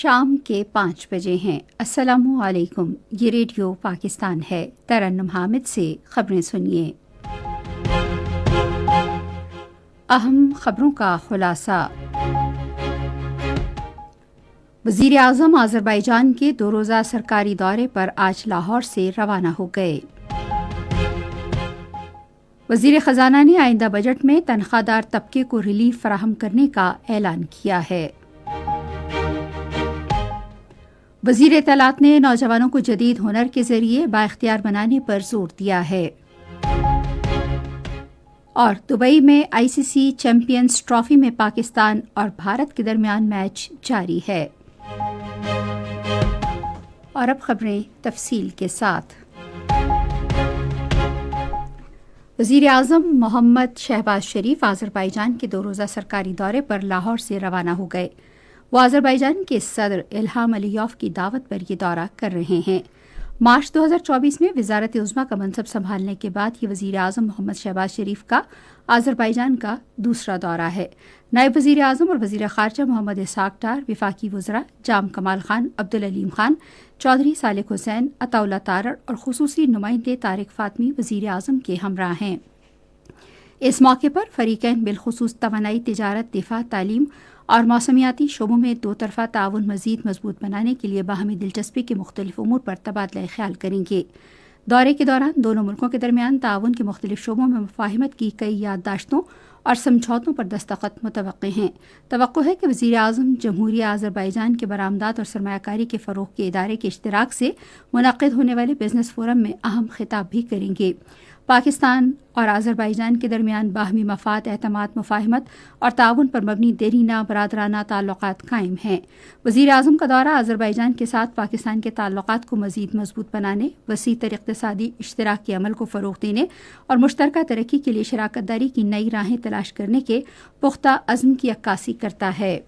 شام کے 5 بجے ہیں۔ السلام علیکم، یہ ریڈیو پاکستان ہے۔ ترنم حامد سے خبریں سنیے۔ اہم خبروں کا خلاصہ۔ وزیر اعظم آذربائیجان کے 2 روزہ سرکاری دورے پر آج لاہور سے روانہ ہو گئے۔ وزیر خزانہ نے آئندہ بجٹ میں تنخواہ دار طبقے کو ریلیف فراہم کرنے کا اعلان کیا ہے۔ وزیر اطلاعات نے نوجوانوں کو جدید ہنر کے ذریعے بااختیار بنانے پر زور دیا ہے۔ اور دبئی میں ICC چیمپئنز ٹرافی میں پاکستان اور بھارت کے درمیان میچ جاری ہے۔ اور اب خبریں تفصیل کے ساتھ۔ وزیر اعظم محمد شہباز شریف آذربائیجان کے 2 روزہ سرکاری دورے پر لاہور سے روانہ ہو گئے۔ وہ آذربائیجان کے صدر الہام علیوف کی دعوت پر یہ دورہ کر رہے ہیں۔ مارچ 2024 میں وزارت عظمیٰ کا منصب سنبھالنے کے بعد یہ وزیر اعظم محمد شہباز شریف کا آذربائیجان کا دوسرا دورہ ہے۔ نائب وزیر اعظم اور وزیر خارجہ محمد اسحاق ڈار، وفاقی وزراء جام کمال خان، عبدالعلیم خان، چودھری صالح حسین، عطا اللہ تارڑ اور خصوصی نمائندے طارق فاطمی وزیر اعظم کے ہمراہ ہیں۔ اس موقع پر فریقین بالخصوص توانائی، تجارت، دفاع، تعلیم اور موسمیاتی شعبوں میں 2 طرفہ تعاون مزید مضبوط بنانے کے لیے باہمی دلچسپی کے مختلف امور پر تبادلہ خیال کریں گے۔ دورے کے دوران دونوں ملکوں کے درمیان تعاون کے مختلف شعبوں میں مفاہمت کی کئی یادداشتوں اور سمجھوتوں پر دستخط متوقع ہیں۔ توقع ہے کہ وزیر اعظم جمہوریہ آذربائیجان کے برآمدات اور سرمایہ کاری کے فروغ کے ادارے کے اشتراک سے منعقد ہونے والے بزنس فورم میں اہم خطاب بھی کریں گے۔ پاکستان اور آذربائیجان کے درمیان باہمی مفاد، اعتماد، مفاہمت اور تعاون پر مبنی دیرینہ برادرانہ تعلقات قائم ہیں۔ وزیر اعظم کا دورہ آذربائیجان کے ساتھ پاکستان کے تعلقات کو مزید مضبوط بنانے، وسیع تر اقتصادی اشتراک کے عمل کو فروغ دینے اور مشترکہ ترقی کے لیے شراکت داری کی نئی راہیں تلاش کرنے کے پختہ عزم کی عکاسی کرتا ہے۔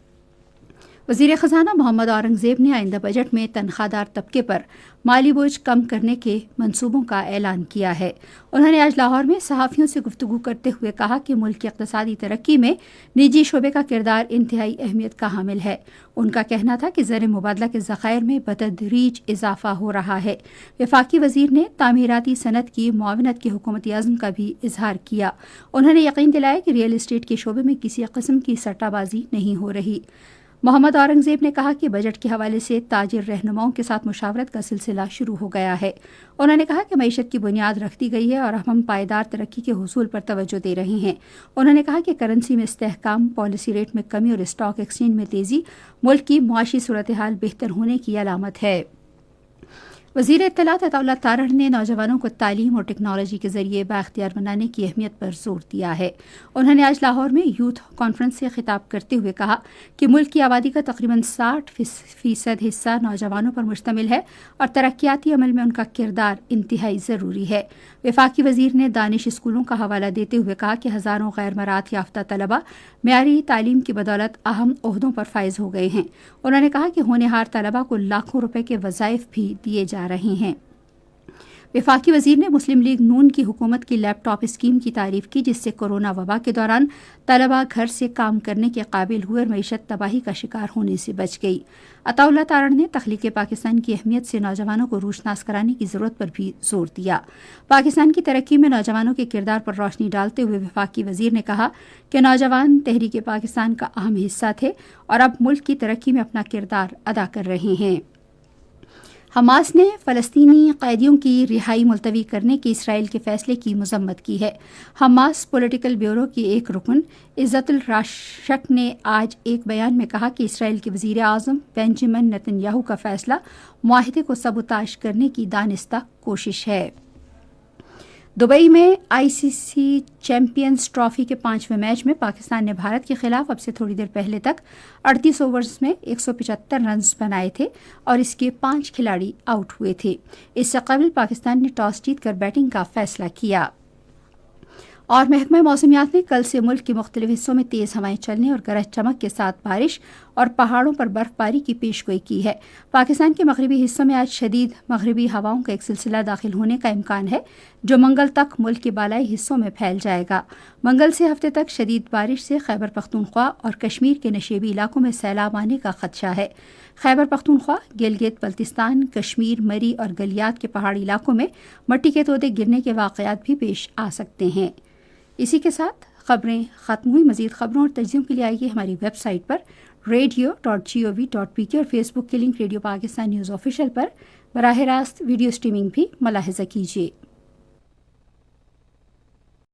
وزیر خزانہ محمد اورنگزیب نے آئندہ بجٹ میں تنخواہ دار طبقے پر مالی بوجھ کم کرنے کے منصوبوں کا اعلان کیا ہے۔ انہوں نے آج لاہور میں صحافیوں سے گفتگو کرتے ہوئے کہا کہ ملک کی اقتصادی ترقی میں نجی شعبے کا کردار انتہائی اہمیت کا حامل ہے۔ ان کا کہنا تھا کہ زر مبادلہ کے ذخائر میں بتدریج اضافہ ہو رہا ہے۔ وفاقی وزیر نے تعمیراتی صنعت کی معاونت کے حکومتی عزم کا بھی اظہار کیا۔ انہوں نے یقین دلایا کہ ریئل اسٹیٹ کے شعبے میں کسی قسم کی سٹہ بازی نہیں ہو رہی۔ محمد اورنگزیب نے کہا کہ بجٹ کے حوالے سے تاجر رہنماؤں کے ساتھ مشاورت کا سلسلہ شروع ہو گیا ہے۔ انہوں نے کہا کہ معیشت کی بنیاد رکھ دی گئی ہے اور ہم پائیدار ترقی کے حصول پر توجہ دے رہے ہیں۔ انہوں نے کہا کہ کرنسی میں استحکام، پالیسی ریٹ میں کمی اور اسٹاک ایکسچینج میں تیزی ملک کی معاشی صورتحال بہتر ہونے کی علامت ہے۔ وزیر اطلاعات عطا اللہ تارڑ نے نوجوانوں کو تعلیم اور ٹیکنالوجی کے ذریعے بااختیار بنانے کی اہمیت پر زور دیا ہے۔ انہوں نے آج لاہور میں یوتھ کانفرنس سے خطاب کرتے ہوئے کہا کہ ملک کی آبادی کا تقریباً 60% حصہ نوجوانوں پر مشتمل ہے اور ترقیاتی عمل میں ان کا کردار انتہائی ضروری ہے۔ وفاقی وزیر نے دانش اسکولوں کا حوالہ دیتے ہوئے کہا کہ ہزاروں غیر مراعات یافتہ طلبہ معیاری تعلیم کی بدولت اہم عہدوں پر فائز ہو گئے ہیں۔ انہوں نے کہا کہ ہونہار طلبہ کو لاکھوں روپے کے وظائف بھی دیے جا رہے ہیں۔ وفاقی وزیر نے مسلم لیگ نون کی حکومت کی لیپ ٹاپ اسکیم کی تعریف کی، جس سے کورونا وبا کے دوران طلبہ گھر سے کام کرنے کے قابل ہوئے اور معیشت تباہی کا شکار ہونے سے بچ گئی۔ عطا اللہ تارڑ نے تخلیق پاکستان کی اہمیت سے نوجوانوں کو روشناس کرانے کی ضرورت پر بھی زور دیا۔ پاکستان کی ترقی میں نوجوانوں کے کردار پر روشنی ڈالتے ہوئے وفاقی وزیر نے کہا کہ نوجوان تحریک پاکستان کا اہم حصہ تھے اور اب ملک کی ترقی میں اپنا کردار ادا کر رہے ہیں۔ حماس نے فلسطینی قیدیوں کی رہائی ملتوی کرنے کے اسرائیل کے فیصلے کی مذمت کی ہے۔ حماس پولیٹیکل بیورو کی ایک رکن عزت الراشق نے آج ایک بیان میں کہا کہ اسرائیل کے وزیر اعظم بنجامن نتن یاہو کا فیصلہ معاہدے کو سبوتاژ کرنے کی دانستہ کوشش ہے۔ دبئی میں ICC چیمپئنز ٹرافی کے 5ویں میچ میں پاکستان نے بھارت کے خلاف اب سے تھوڑی دیر پہلے تک 38 اوورز میں 175 رنز بنائے تھے اور اس کے 5 کھلاڑی آؤٹ ہوئے تھے۔ اس سے قبل پاکستان نے ٹاس جیت کر بیٹنگ کا فیصلہ کیا۔ اور محکمہ موسمیات نے کل سے ملک کے مختلف حصوں میں تیز ہوائیں چلنے اور گرج چمک کے ساتھ بارش اور پہاڑوں پر برف باری کی پیشگوئی کی ہے۔ پاکستان کے مغربی حصوں میں آج شدید مغربی ہواؤں کا ایک سلسلہ داخل ہونے کا امکان ہے جو منگل تک ملک کے بالائی حصوں میں پھیل جائے گا۔ منگل سے ہفتے تک شدید بارش سے خیبر پختونخوا اور کشمیر کے نشیبی علاقوں میں سیلاب آنے کا خدشہ ہے۔ خیبر پختونخوا، گلگت بلتستان، کشمیر، مری اور گلیات کے پہاڑی علاقوں میں مٹی کے تودے گرنے کے واقعات بھی پیش آ سکتے ہیں۔ اسی کے ساتھ خبریں ختم ہوئی۔ مزید خبروں اور تجزیوں کے لیے آئیے ہماری ویب سائٹ پر radio.gov.pk اور فیس بک کے link radio Pakistan news official پر براہ راست ویڈیو سٹریمنگ بھی ملاحظہ کیجیے۔